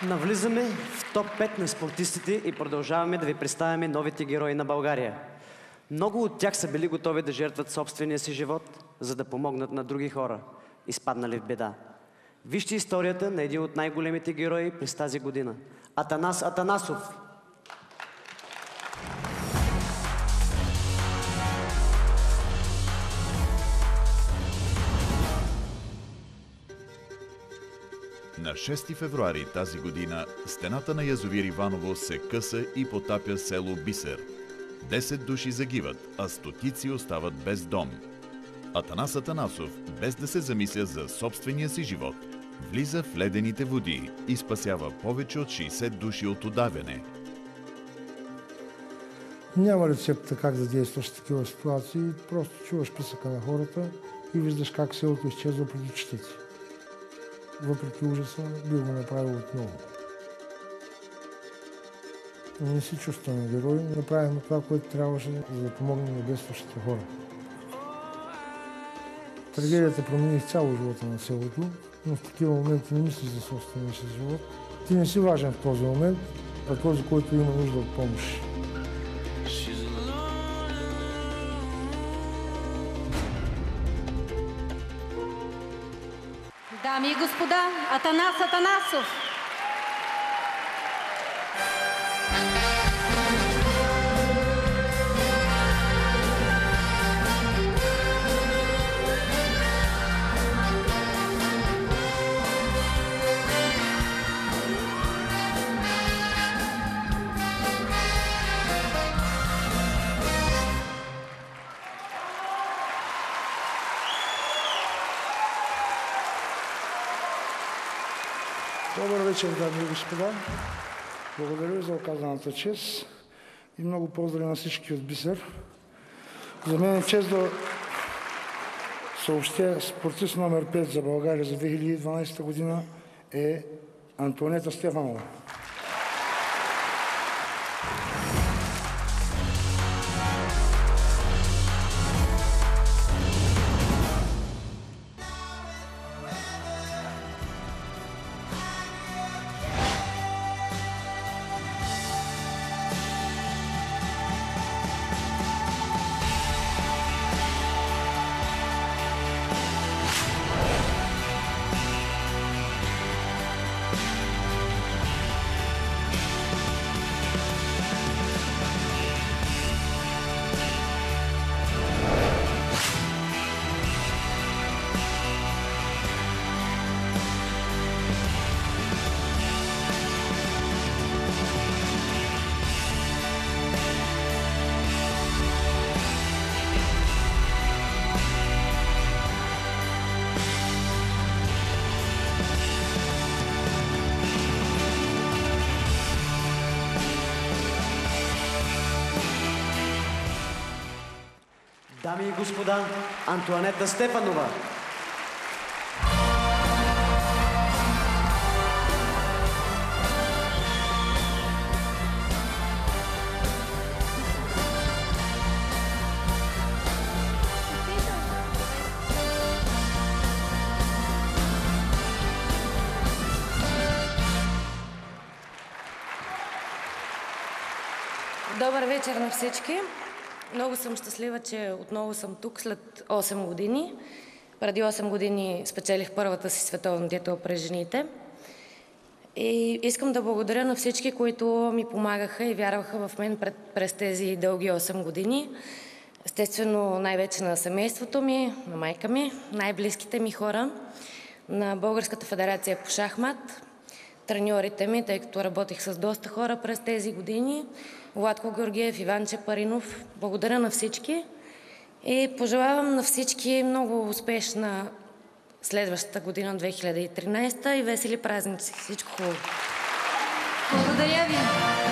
Навлизаме в топ 5 на спортистите и продължаваме да ви представяме новите герои на България. Много от тях са били готови да жертват собствения си живот, за да помогнат на други хора, изпаднали в беда. Вижте историята на един от най-големите герои през тази година – Атанас Атанасов. На 6 февруари тази година стената на язовир Иваново се къса и потапя село Бисер. 10 души загиват, а стотици остават без дом. Атанас Атанасов, без да се замисля за собствения си живот, влиза в ледените води и спасява повече от 60 души от удавяне. Няма рецепта как да действаш в такива ситуации. Просто чуваш писъка на хората и виждаш как селото изчезва преди очите ти. Въпреки ужаса, би го направил отново. Не си чувстваме герои, направим това, което трябваше, за да помогнем на бедстващите хора. Трагедията промени изцяло живота на селото, но в такива моменти не мислиш за собствения си живот. Ти не си важен в този момент, а този, който има нужда от помощ. Дами и господа, Атанас Атанасов! Добър вечер, дами и господа. Благодаря ви за оказаната чест и много поздрави на всички от Бисер. За мен е чест да съобщя спортист номер 5 за България за 2012 година е Антоанета Стефанова. Дами и господа, Антоанета Стефанова. Добър вечер на всички. Много съм щастлива, че отново съм тук след 8 години. Преди 8 години спечелих първата си световен титул през жените. И искам да благодаря на всички, които ми помагаха и вярваха в мен през тези дълги 8 години. Естествено, най-вече на семейството ми, на майка ми, най-близките ми хора, на Българската федерация по шахмат, треньорите ми, тъй като работих с доста хора през тези години, Владко Георгиев, Иван Чепаринов. Благодаря на всички и пожелавам на всички много успешна следващата година, 2013, и весели празници. Всичко хубаво! Благодаря ви!